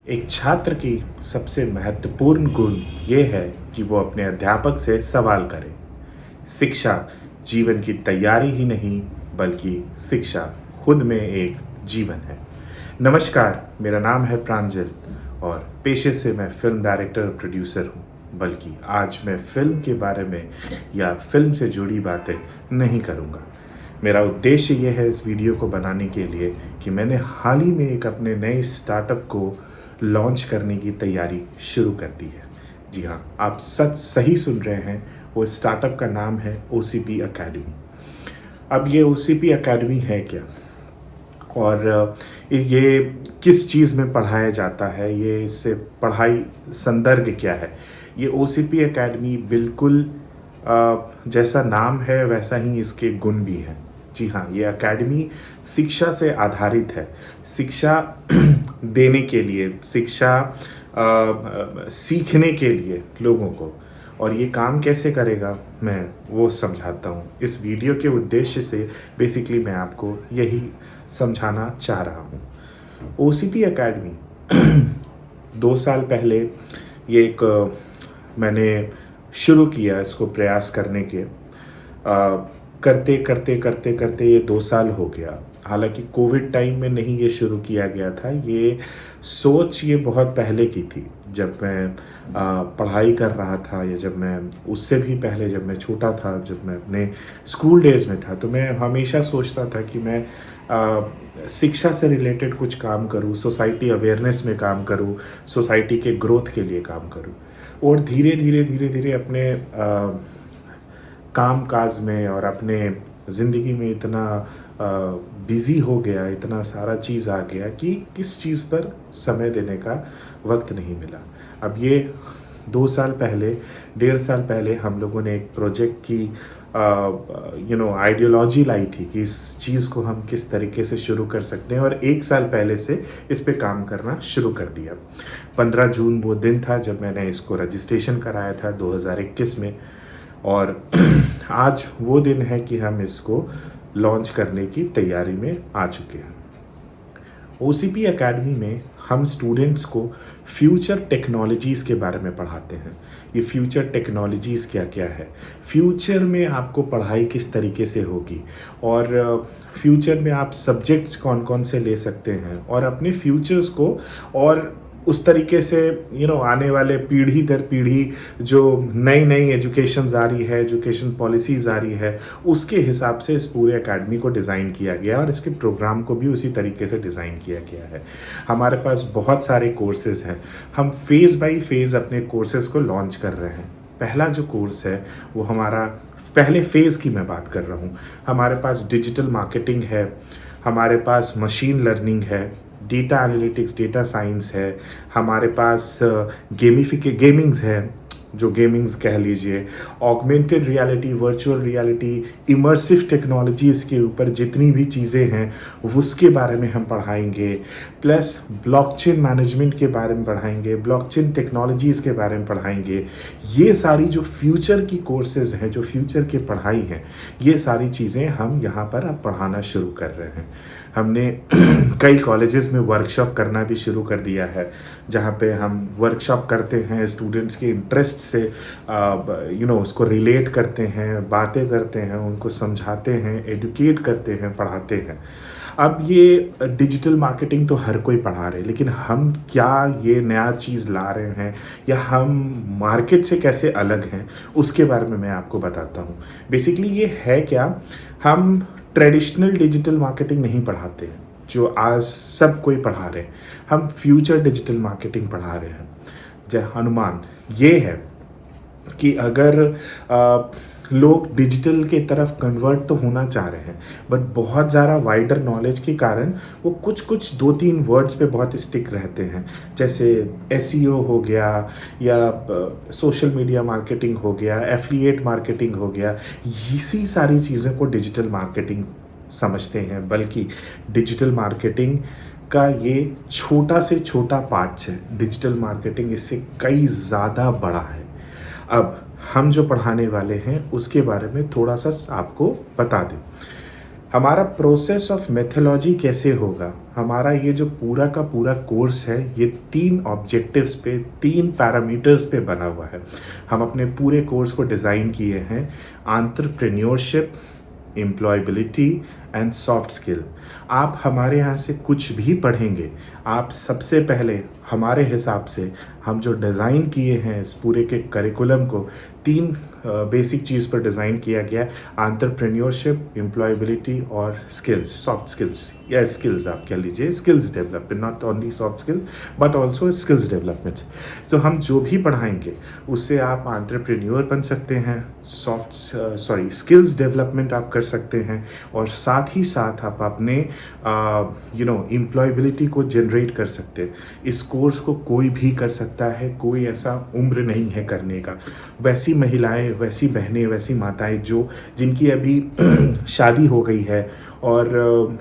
एक छात्र की सबसे महत्वपूर्ण गुण ये है कि वो अपने अध्यापक से सवाल करे। शिक्षा जीवन की तैयारी ही नहीं, बल्कि शिक्षा खुद में एक जीवन है। नमस्कार, मेरा नाम है प्रांजल और पेशे से मैं फिल्म डायरेक्टर और प्रोड्यूसर हूँ। बल्कि आज मैं फिल्म के बारे में या फिल्म से जुड़ी बातें नहीं करूँगा। मेरा उद्देश्य ये है इस वीडियो को बनाने के लिए कि मैंने हाल ही में एक अपने नए स्टार्टअप को लॉन्च करने की तैयारी शुरू कर दी है। जी हाँ, आप सही सुन रहे हैं। वो स्टार्टअप का नाम है OCP एकेडमी। अब ये OCP एकेडमी है क्या, और ये किस चीज़ में पढ़ाया जाता है, ये इससे पढ़ाई संदर्भ क्या है। ये OCP एकेडमी बिल्कुल जैसा नाम है वैसा ही इसके गुण भी हैं। जी हाँ, ये एकेडमी शिक्षा से आधारित है। शिक्षा देने के लिए, शिक्षा सीखने के लिए लोगों को। और ये काम कैसे करेगा मैं वो समझाता हूँ। इस वीडियो के उद्देश्य से बेसिकली मैं आपको यही समझाना चाह रहा हूँ। OCP एकेडमी 2 साल पहले ये एक मैंने शुरू किया इसको प्रयास करने के। करते करते करते करते ये 2 साल हो गया। हालांकि कोविड टाइम में नहीं ये शुरू किया गया था। ये सोच ये बहुत पहले की थी, जब मैं पढ़ाई कर रहा था, या जब मैं उससे भी पहले, जब मैं छोटा था, जब मैं अपने स्कूल डेज़ में था, तो मैं हमेशा सोचता था कि मैं शिक्षा से रिलेटेड कुछ काम करूं, सोसाइटी अवेयरनेस में काम करूं, सोसाइटी के ग्रोथ के लिए काम करूं। और धीरे धीरे धीरे धीरे अपने काम काज में और अपने ज़िंदगी में इतना बिज़ी हो गया, इतना सारा चीज़ आ गया कि किस चीज़ पर समय देने का वक्त नहीं मिला। अब ये 2 साल पहले, 1.5 साल पहले हम लोगों ने एक प्रोजेक्ट की आइडियोलॉजी लाई थी कि इस चीज़ को हम किस तरीके से शुरू कर सकते हैं, और 1 साल पहले से इस पे काम करना शुरू कर दिया। 15 जून वो दिन था जब मैंने इसको रजिस्ट्रेशन कराया था 2021 में, और आज वो दिन है कि हम इसको लॉन्च करने की तैयारी में आ चुके हैं। OCP एकेडमी में हम स्टूडेंट्स को फ्यूचर टेक्नोलॉजीज़ के बारे में पढ़ाते हैं। ये फ्यूचर टेक्नोलॉजीज़ क्या क्या है, फ्यूचर में आपको पढ़ाई किस तरीके से होगी, और फ्यूचर में आप सब्जेक्ट्स कौन कौन से ले सकते हैं, और अपने फ्यूचर्स को और उस तरीके से आने वाले पीढ़ी दर पीढ़ी जो नई नई एजुकेशन आ रही है, एजुकेशन पॉलिसीज़ आ रही है, उसके हिसाब से इस पूरे एकेडमी को डिज़ाइन किया गया, और इसके प्रोग्राम को भी उसी तरीके से डिज़ाइन किया गया है। हमारे पास बहुत सारे कोर्सेज़ हैं। हम फेज़ बाय फेज़ अपने कोर्सेज़ को लॉन्च कर रहे हैं। पहला जो कोर्स है वो हमारा, पहले फेज़ की मैं बात कर रहा हूँ, हमारे पास डिजिटल मार्केटिंग है, हमारे पास मशीन लर्निंग है, डेटा एनालिटिक्स, डेटा साइंस है, हमारे पास गेमिंग्स है, जो गेमिंग्स कह लीजिए, augmented reality, virtual reality, immersive technology, इसके ऊपर जितनी भी चीज़ें हैं उसके बारे में हम पढ़ाएंगे। प्लस ब्लॉकचेन मैनेजमेंट के बारे में पढ़ाएंगे, ब्लॉकचेन टेक्नोलॉजीज़ के बारे में पढ़ाएंगे। ये सारी जो फ्यूचर की कोर्सेज़ हैं, जो फ्यूचर की पढ़ाई हैं, ये सारी चीज़ें हम यहाँ पर अब पढ़ाना शुरू कर रहे हैं। हमने कई कॉलेजेस में वर्कशॉप करना भी शुरू कर दिया है, जहाँ पे हम वर्कशॉप करते हैं, स्टूडेंट्स के इंटरेस्ट से उसको रिलेट करते हैं, बातें करते हैं, उनको समझाते हैं, एडुकेट करते हैं, पढ़ाते हैं। अब ये डिजिटल मार्केटिंग तो हर कोई पढ़ा रहे हैं, लेकिन हम क्या ये नया चीज़ ला रहे हैं, या हम मार्केट से कैसे अलग हैं, उसके बारे में मैं आपको बताता हूँ। बेसिकली ये है क्या, हम ट्रेडिशनल डिजिटल मार्केटिंग नहीं पढ़ाते हैं जो आज सब कोई पढ़ा रहे हैं। हम फ्यूचर डिजिटल मार्केटिंग पढ़ा रहे हैं। अनुमान ये है कि अगर लोग डिजिटल के तरफ कन्वर्ट तो होना चाह रहे हैं, बट बहुत ज़्यादा वाइडर नॉलेज के कारण वो कुछ 2-3 वर्ड्स पे बहुत स्टिक रहते हैं, जैसे SEO हो गया, या सोशल मीडिया मार्केटिंग हो गया, एफिलिएट मार्केटिंग हो गया। इसी सारी चीज़ों को डिजिटल मार्केटिंग समझते हैं, बल्कि डिजिटल मार्केटिंग का ये छोटा से छोटा पार्ट है। डिजिटल मार्केटिंग इससे कई ज़्यादा बड़ा है। अब हम जो पढ़ाने वाले हैं उसके बारे में थोड़ा सा आपको बता दें। हमारा प्रोसेस ऑफ मेथोलॉजी कैसे होगा, हमारा ये जो पूरा का पूरा कोर्स है ये 3 ऑब्जेक्टिव्स पे 3 पैरामीटर्स पे बना हुआ है। हम अपने पूरे कोर्स को डिज़ाइन किए हैं entrepreneurship, employability and soft skill. आप हमारे यहाँ से कुछ भी पढ़ेंगे, आप सबसे पहले हमारे हिसाब से हम जो डिज़ाइन किए हैं इस पूरे के करिकुलम को 3 बेसिक चीज़ पर डिज़ाइन किया गया है, एंटरप्रेन्योरशिप, एम्प्लॉयबिलिटी और स्किल्स, सॉफ्ट स्किल्स या स्किल्स आप कह लीजिए, skills development, not only soft skill but also skills development. तो हम जो भी पढ़ाएंगे उससे आप एंटरप्रेन्योर बन सकते हैं, स्किल्स डेवलपमेंट आप कर सकते हैं और साथ ही साथ आप अपने एम्प्लॉयबिलिटी को जनरेट कर सकते हैं। इस कोर्स को कोई भी कर सकता है, कोई ऐसा उम्र नहीं है करने का। वैसी महिलाएं, वैसी बहनें, वैसी माताएं जिनकी अभी शादी हो गई है और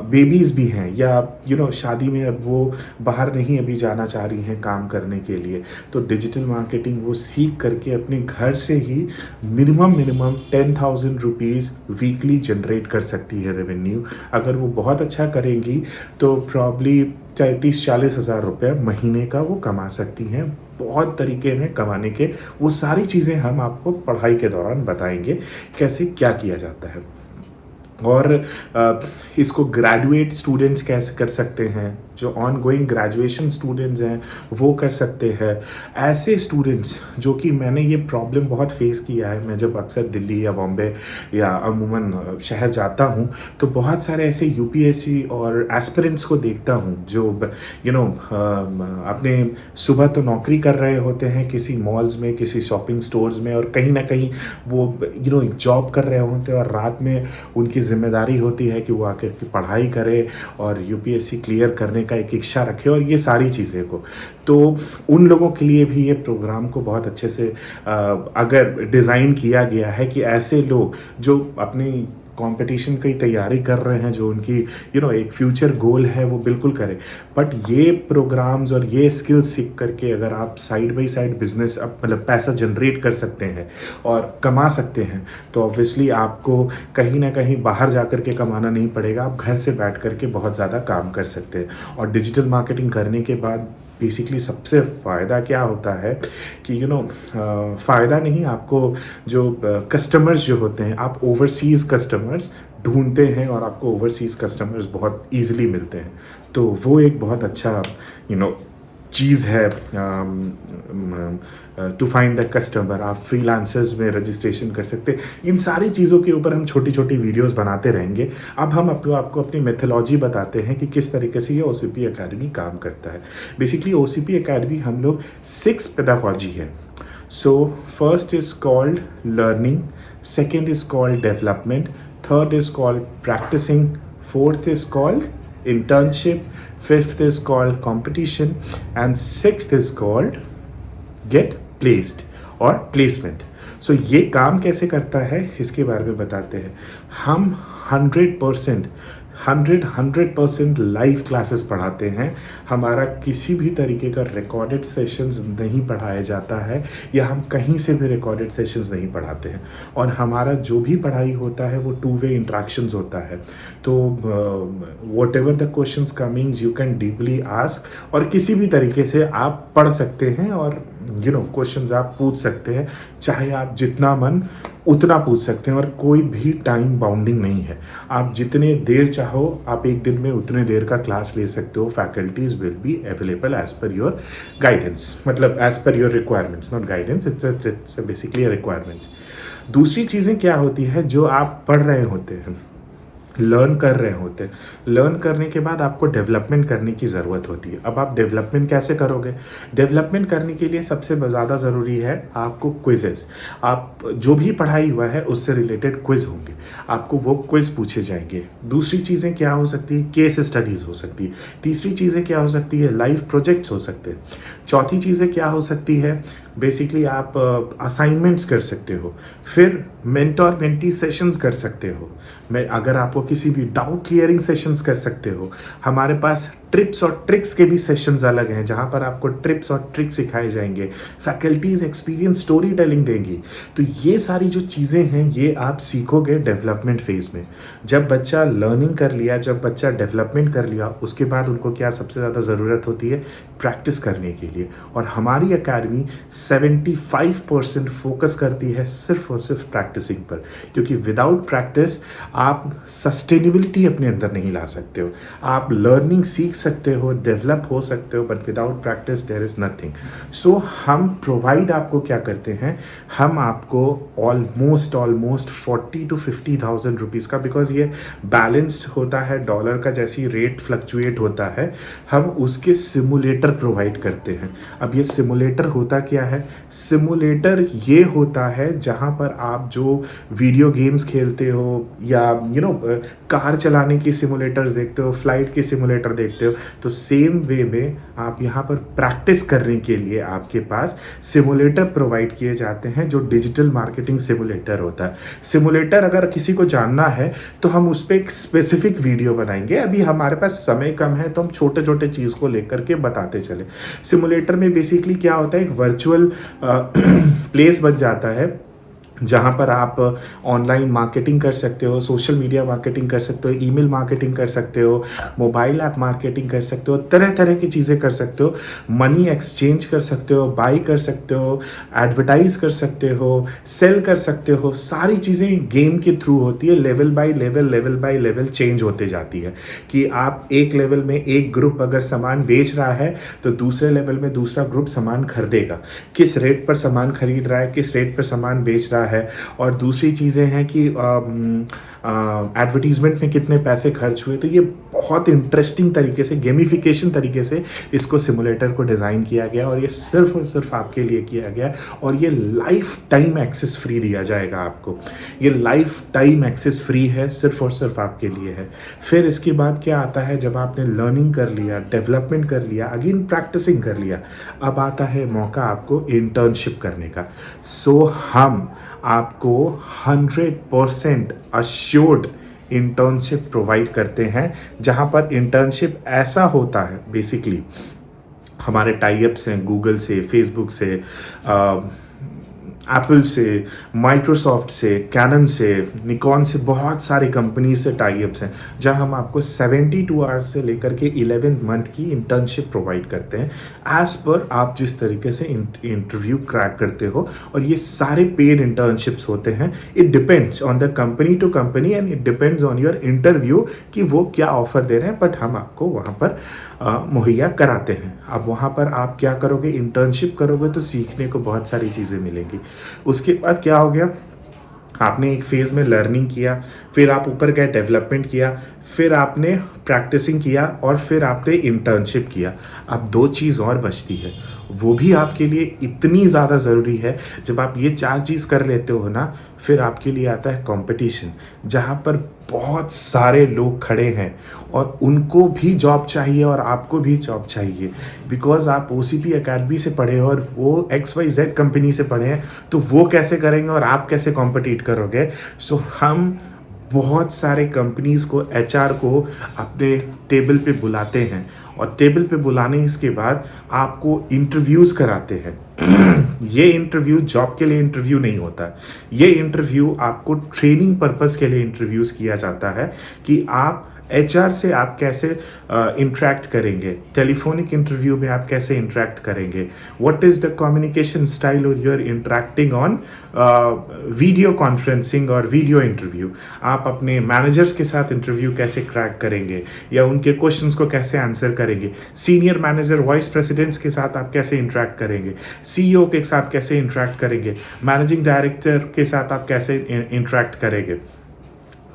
बेबीज़ भी हैं या शादी में अब वो बाहर नहीं अभी जाना चाह रही हैं काम करने के लिए, तो डिजिटल मार्केटिंग वो सीख करके अपने घर से ही मिनिमम 10,000 रुपीज़ वीकली जनरेट कर सकती है रेवेन्यू। अगर वो बहुत अच्छा करेंगी तो प्रॉब्ली 30-40 हज़ार रुपये महीने का वो कमा सकती हैं। बहुत तरीके हैं कमाने के, वो सारी चीज़ें हम आपको पढ़ाई के दौरान बताएंगे कैसे क्या किया जाता है। और इसको ग्रेजुएट स्टूडेंट्स कैसे कर सकते हैं, जो ऑनगोइंग ग्रेजुएशन स्टूडेंट्स हैं वो कर सकते हैं। ऐसे स्टूडेंट्स जो कि मैंने ये प्रॉब्लम बहुत फेस किया है, मैं जब अक्सर दिल्ली या बॉम्बे या अमूमन शहर जाता हूँ तो बहुत सारे ऐसे यूपीएससी और एस्पिरेंट्स को देखता हूँ जो अपने सुबह तो नौकरी कर रहे होते हैं किसी मॉल्स में, किसी शॉपिंग स्टोर्स में, और कहीं ना कहीं वो जॉब कर रहे होते हैं और रात में उनकी जिम्मेदारी होती है कि वो आकर के पढ़ाई करे और यूपीएससी क्लियर करने का एक इच्छा रखे और ये सारी चीज़ें को। तो उन लोगों के लिए भी ये प्रोग्राम को बहुत अच्छे से अगर डिज़ाइन किया गया है कि ऐसे लोग जो अपनी कंपटीशन की तैयारी कर रहे हैं, जो उनकी एक फ्यूचर गोल है वो बिल्कुल करें। बट ये प्रोग्राम्स और ये स्किल्स सीख करके अगर आप साइड बाय साइड बिजनेस मतलब पैसा जनरेट कर सकते हैं और कमा सकते हैं तो ऑब्वियसली आपको कहीं ना कहीं बाहर जा कर के कमाना नहीं पड़ेगा, आप घर से बैठ करके बहुत ज़्यादा काम कर सकते हैं। और डिजिटल मार्केटिंग करने के बाद बेसिकली सबसे फ़ायदा क्या होता है कि फ़ायदा नहीं, आपको जो कस्टमर्स जो होते हैं, आप ओवरसीज़ कस्टमर्स ढूंढते हैं और आपको ओवरसीज़ कस्टमर्स बहुत ईजिली मिलते हैं। तो वो एक बहुत अच्छा चीज़ है टू फाइंड द कस्टमर। आप फ्रीलांसर्स में रजिस्ट्रेशन कर सकते हैं। इन सारी चीज़ों के ऊपर हम छोटी छोटी वीडियोस बनाते रहेंगे। अब हम आपको अपनी मेथोलॉजी बताते हैं कि किस तरीके से ये ओसीपी एकेडमी काम करता है। बेसिकली ओसीपी एकेडमी हम लोग 6 पेडागॉजी है। So first is called learning, second is called development, third is called practicing, fourth is called internship, fifth is called competition, and sixth is called get placed or placement. So ये काम कैसे करता है इसके बारे में बताते हैं। हम 100% लाइव क्लासेस पढ़ाते हैं। हमारा किसी भी तरीके का रिकॉर्डेड सेशंस नहीं पढ़ाया जाता है या हम कहीं से भी रिकॉर्डेड सेशंस नहीं पढ़ाते हैं। और हमारा जो भी पढ़ाई होता है वो 2-वे इंट्रैक्शंस होता है। तो what ever the questions coming you can deeply ask और किसी भी तरीके से आप पढ़ सकते हैं और क्वेश्चंस आप पूछ सकते हैं, चाहे आप जितना मन उतना पूछ सकते हैं और कोई भी टाइम बाउंडिंग नहीं है। आप जितने देर चाहो आप एक दिन में उतने देर का क्लास ले सकते हो। Faculties will be available as per your guidance, मतलब as per your requirements, not guidance, it's basically requirements. दूसरी चीज़ें क्या होती है, जो आप पढ़ रहे होते हैं, लर्न कर रहे होते हैं, लर्न करने के बाद आपको डेवलपमेंट करने की ज़रूरत होती है। अब आप डेवलपमेंट कैसे करोगे? डेवलपमेंट करने के लिए सबसे ज़्यादा ज़रूरी है आपको क्विजेस। आप जो भी पढ़ाई हुआ है उससे रिलेटेड क्विज होंगे, आपको वो क्विज पूछे जाएंगे। दूसरी चीज़ें क्या हो सकती है, केस स्टडीज़ हो सकती है। तीसरी चीज़ें क्या हो सकती है, लाइव प्रोजेक्ट्स हो सकते हैं। चौथी चीज़ें क्या हो सकती है, बेसिकली आप असाइनमेंट्स कर सकते हो, फिर मेंटोर मेंटी सेशंस कर सकते हो। मैं अगर आपको किसी भी डाउट क्लियरिंग सेशंस कर सकते हो। हमारे पास ट्रिप्स और ट्रिक्स के भी सेशंस अलग हैं, जहाँ पर आपको ट्रिप्स और ट्रिक्स सिखाए जाएंगे। फैकल्टीज एक्सपीरियंस स्टोरी टेलिंग देंगी। तो ये सारी जो चीज़ें हैं ये आप सीखोगे डेवलपमेंट फेज में। जब बच्चा लर्निंग कर लिया, जब बच्चा डेवलपमेंट कर लिया, उसके बाद उनको क्या सबसे ज़्यादा ज़रूरत होती है, प्रैक्टिस करने के लिए। और हमारी अकेडमी 75% फोकस करती है सिर्फ और सिर्फ प्रैक्टिसिंग पर, क्योंकि विदाउट प्रैक्टिस आप सस्टेनेबिलिटी अपने अंदर नहीं ला सकते हो। आप लर्निंग सीख सकते हो, डेवलप हो सकते हो, but without practice there is nothing. So हम प्रोवाइड आपको क्या करते हैं, हम आपको ऑलमोस्ट 40 to 50,000 रुपीज़ का, बिकॉज ये बैलेंस्ड होता है डॉलर का, जैसी रेट फ्लक्चुएट होता है, हम उसके सिमुलेटर प्रोवाइड करते हैं। अब ये सिमुलेटर होता क्या है, सिमुलेटर ये होता है जहाँ पर आप जो वीडियो गेम्स खेलते हो या कार चलाने की सिमुलेटर्स देखते हो, फ्लाइट की सिमुलेटर देखते हो, तो सेम वे में आप यहाँ पर प्रैक्टिस करने के लिए आपके पास सिमुलेटर प्रोवाइड किए जाते हैं, जो डिजिटल मार्केटिंग सिमुलेटर होता है। सिमुलेटर अगर किसी को जानना है तो हम उस पर एक स्पेसिफिक वीडियो बनाएंगे। अभी हमारे पास समय कम है तो हम छोटे छोटे चीज़ को लेकर के बताते चले। सिमुलेटर में बेसिकली क्या होता है, एक वर्चुअल प्लेस बन जाता है जहाँ पर आप ऑनलाइन मार्केटिंग कर सकते हो, सोशल मीडिया मार्केटिंग कर सकते हो, ईमेल मार्केटिंग कर सकते हो, मोबाइल ऐप मार्केटिंग कर सकते हो, तरह तरह की चीज़ें कर सकते हो, मनी एक्सचेंज कर सकते हो, बाई कर सकते हो, एडवर्टाइज कर सकते हो, सेल कर सकते हो। सारी चीज़ें गेम के थ्रू होती है। लेवल बाय लेवल चेंज होते जाती है कि आप एक लेवल में एक ग्रुप अगर सामान बेच रहा है तो दूसरे लेवल में दूसरा ग्रुप सामान खरीदेगा। किस रेट पर सामान खरीद रहा है, किस रेट पर सामान बेच रहा है, और दूसरी चीज़ें हैं कि एडवर्टीजमेंट में कितने पैसे खर्च हुए। तो ये बहुत इंटरेस्टिंग तरीके से, गेमिफिकेशन तरीके से इसको सिमुलेटर को डिज़ाइन किया गया, और ये सिर्फ और सिर्फ आपके लिए किया गया, और ये लाइफ टाइम एक्सेस फ्री दिया जाएगा आपको। ये लाइफ टाइम एक्सेस फ्री है, सिर्फ और सिर्फ आपके लिए है। फिर इसके बाद क्या आता है, जब आपने लर्निंग कर लिया, डेवलपमेंट कर लिया, अगेन प्रैक्टिसिंग कर लिया, अब आता है मौका आपको इंटर्नशिप करने का। सो हम आपको 100% अश्योर्ड इंटर्नशिप प्रोवाइड करते हैं, जहां पर इंटर्नशिप ऐसा होता है, बेसिकली हमारे टाई अप्स हैं गूगल से, फेसबुक से, एप्पल से, माइक्रोसॉफ्ट से, कैनन से, निकॉन से, बहुत सारी कंपनी से टाई अप्स हैं, जहां हम आपको 72 आवर्स से लेकर के 11 मंथ की इंटर्नशिप प्रोवाइड करते हैं, एज पर आप जिस तरीके से इंटरव्यू क्रैक करते हो। और ये सारे पेड इंटर्नशिप्स होते हैं। It depends on the company to company and it depends on your interview कि वो क्या ऑफर दे रहे हैं, बट हम आपको वहाँ पर मुहैया कराते हैं। अब वहाँ पर आप क्या करोगे, इंटर्नशिप करोगे तो सीखने को बहुत सारी चीज़ें मिलेंगी। उसके बाद क्या हो गया, आपने एक फेज़ में लर्निंग किया, फिर आप ऊपर गए, डेवलपमेंट किया, फिर आपने प्रैक्टिसिंग किया, और फिर आपने इंटर्नशिप किया। अब दो चीज़ और बचती है, वो भी आपके लिए इतनी ज़्यादा ज़रूरी है। जब आप ये 4 चीज़ कर लेते हो ना, फिर आपके लिए आता है कंपटीशन, जहाँ पर बहुत सारे लोग खड़े हैं और उनको भी जॉब चाहिए और आपको भी जॉब चाहिए, बिकॉज आप OCP अकेडमी से पढ़े हो और वो XYZ कंपनी से पढ़े हैं, तो वो कैसे करेंगे और आप कैसे कॉम्पिटिट करोगे। सो हम बहुत सारे कंपनीज को, HR को अपने टेबल पे बुलाते हैं, और टेबल पे बुलाने इसके बाद आपको इंटरव्यूज़ कराते हैं। ये इंटरव्यू जॉब के लिए इंटरव्यू नहीं होता, ये इंटरव्यू आपको ट्रेनिंग पर्पस के लिए इंटरव्यूज़ किया जाता है कि आप HR से आप कैसे इंटरेक्ट करेंगे, टेलीफोनिक इंटरव्यू में आप कैसे इंटरेक्ट करेंगे, what is the communication style और you are interacting on video conferencing और वीडियो इंटरव्यू। आप अपने मैनेजर्स के साथ इंटरव्यू कैसे क्रैक करेंगे या उनके क्वेश्चंस को कैसे आंसर करेंगे, सीनियर मैनेजर, वाइस प्रेसिडेंट्स के साथ आप कैसे इंटरेक्ट करेंगे, CEO के साथ कैसे इंटरेक्ट करेंगे, मैनेजिंग डायरेक्टर के साथ आप कैसे इंटरेक्ट करेंगे,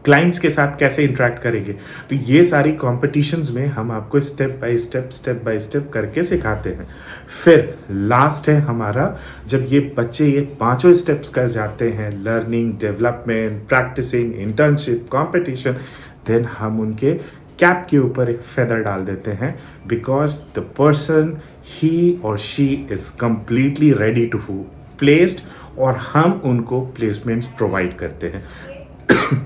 क्लाइंट्स के साथ कैसे इंटरेक्ट करेंगे। तो ये सारी कॉम्पिटिशन्स में हम आपको स्टेप बाय स्टेप करके सिखाते हैं। फिर लास्ट है हमारा, जब ये बच्चे ये 5 स्टेप्स कर जाते हैं, learning, development, practicing, internship, competition, then हम उनके कैप के ऊपर एक फेदर डाल देते हैं, बिकॉज द पर्सन ही और she is completely ready to placed, और हम उनको प्लेसमेंट्स प्रोवाइड करते हैं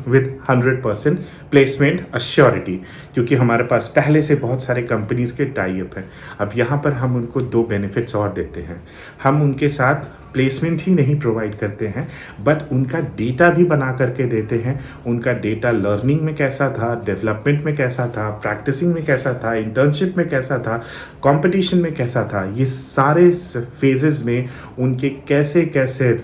विथ 100% प्लेसमेंट अश्योरिटी, क्योंकि हमारे पास पहले से बहुत सारे कंपनीज के टाई अप हैं। अब यहाँ पर हम उनको 2 बेनिफिट्स और देते हैं। हम उनके साथ प्लेसमेंट ही नहीं प्रोवाइड करते हैं, बट उनका डेटा भी बना करके देते हैं। उनका डेटा लर्निंग में कैसा था, डेवलपमेंट में कैसा था, प्रैक्टिसिंग में कैसा था, इंटर्नशिप में कैसा था, कंपटीशन में कैसा था, ये सारे फेजेस में उनके कैसे कैसे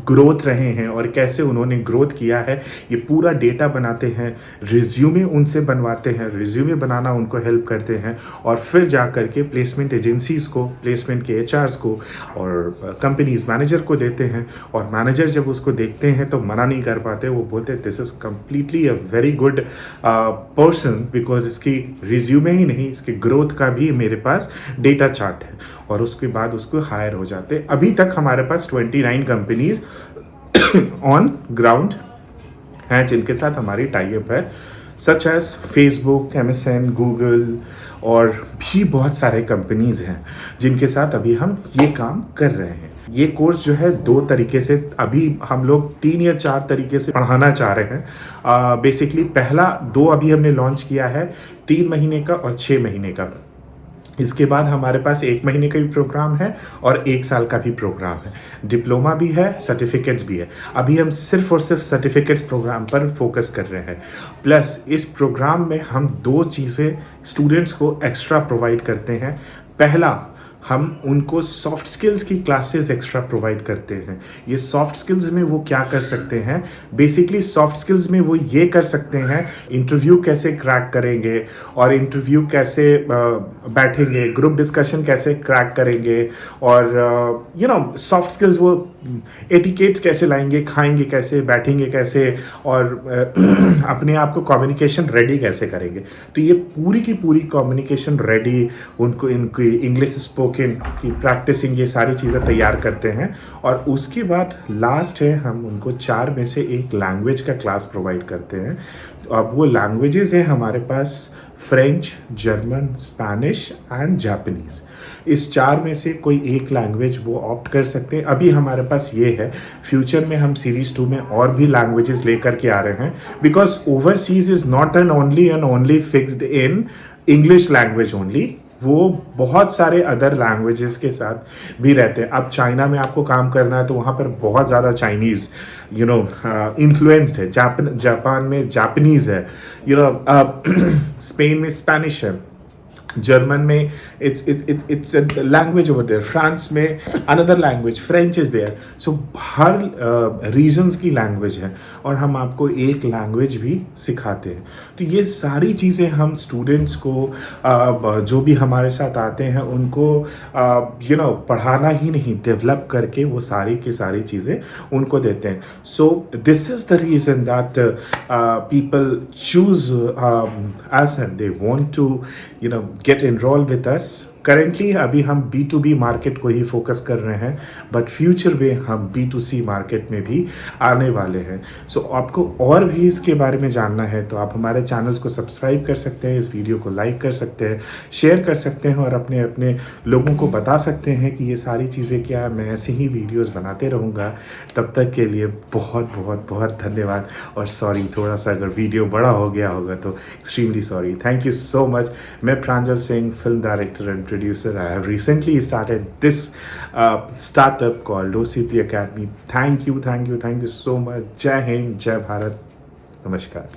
ग्रोथ रहे हैं और कैसे उन्होंने ग्रोथ किया है, ये पूरा डेटा बनाते हैं। रिज्यूमे उनसे बनवाते हैं, रिज्यूमे बनाना उनको हेल्प करते हैं, और फिर जा कर के प्लेसमेंट एजेंसीज़ को, प्लेसमेंट के एचआरस को और कंपनीज मैनेजर को देते हैं। और मैनेजर जब उसको देखते हैं तो मना नहीं कर पाते, वो बोलते हैं this is completely a very good person, because इसकी रिज्यूमे ही नहीं, इसके ग्रोथ का भी मेरे पास डेटा चार्ट है, और उसके बाद उसको हायर हो जाते हैं। अभी तक हमारे पास 29 कंपनीज ऑन ग्राउंड हैं जिनके साथ हमारी टाई अप है, such as Facebook, MSN, Google, और भी बहुत सारे कंपनीज हैं जिनके साथ अभी हम ये काम कर रहे हैं। ये कोर्स जो है 2 तरीके से, अभी हम लोग 3 या 4 तरीके से पढ़ाना चाह रहे हैं। बेसिकली पहला 2 अभी हमने लॉन्च किया है, 3 महीने का और 6 महीने का। इसके बाद हमारे पास 1 महीने का भी प्रोग्राम है और 1 साल का भी प्रोग्राम है। डिप्लोमा भी है, सर्टिफिकेट्स भी है। अभी हम सिर्फ और सिर्फ सर्टिफिकेट्स प्रोग्राम पर फोकस कर रहे हैं। प्लस इस प्रोग्राम में हम 2 चीज़ें स्टूडेंट्स को एक्स्ट्रा प्रोवाइड करते हैं। पहला, हम उनको सॉफ्ट स्किल्स की क्लासेस एक्स्ट्रा प्रोवाइड करते हैं। ये सॉफ्ट स्किल्स में वो क्या कर सकते हैं, बेसिकली सॉफ्ट स्किल्स में वो ये कर सकते हैं, इंटरव्यू कैसे क्रैक करेंगे, और इंटरव्यू कैसे बैठेंगे, ग्रुप डिस्कशन कैसे क्रैक करेंगे, और सॉफ्ट स्किल्स वो एटिकेट्स कैसे लाएंगे, खाएंगे कैसे, बैठेंगे कैसे, और अपने आप को कम्युनिकेशन रेडी कैसे करेंगे। तो ये पूरी की पूरी कम्युनिकेशन रेडी, उनको इनकी इंग्लिश स्पोकन की प्रैक्टिसिंग, ये सारी चीज़ें तैयार करते हैं। और उसके बाद लास्ट है, हम उनको 4 में से 1 लैंग्वेज का क्लास प्रोवाइड करते हैं। अब वो लैंग्वेजेस हैं हमारे पास French, German, Spanish and Japanese. इस 4 में से कोई एक लैंग्वेज वो ऑप्ट कर सकते हैं। अभी हमारे पास ये है, फ्यूचर में हम सीरीज 2 में और भी लैंग्वेजेस लेकर के आ रहे हैं, because overseas is not an only fixed in English language only, वो बहुत सारे अदर लैंग्वेजेस के साथ भी रहते हैं। अब चाइना में आपको काम करना है तो वहाँ पर बहुत ज़्यादा चाइनीज़ इन्फ्लुएंस्ड है, जापान में जापानीज़ है, स्पेन में स्पेनिश है, जर्मन में it's a language over there, France में another language, French is there. So हर रीजन्स की लैंग्वेज है, और हम आपको एक लैंग्वेज भी सिखाते हैं। तो ये सारी चीज़ें हम स्टूडेंट्स को, जो भी हमारे साथ आते हैं उनको पढ़ाना ही नहीं, डेवलप करके वो सारी की सारी चीज़ें उनको देते हैं। So this is the reason that people choose us and they want to get enrolled with us. Currently अभी हम B2B मार्केट को ही फोकस कर रहे हैं, बट फ्यूचर में हम B2C मार्केट में भी आने वाले हैं। सो आपको और भी इसके बारे में जानना है तो आप हमारे चैनल्स को सब्सक्राइब कर सकते हैं, इस वीडियो को लाइक कर सकते हैं, शेयर कर सकते हैं, और अपने अपने लोगों को बता सकते हैं कि ये सारी चीज़ें क्या है। मैं ऐसे ही वीडियोज़ बनाते रहूँगा। तब तक के लिए बहुत बहुत बहुत धन्यवाद, और सॉरी थोड़ा सा अगर वीडियो बड़ा हो गया होगा तो extremely sorry. Thank you so much. मैं Pranjal Singh, film director and producer. I have recently started this startup called OCP Academy. Thank you so much. Jai Hind, Jai Bharat. Namaskar.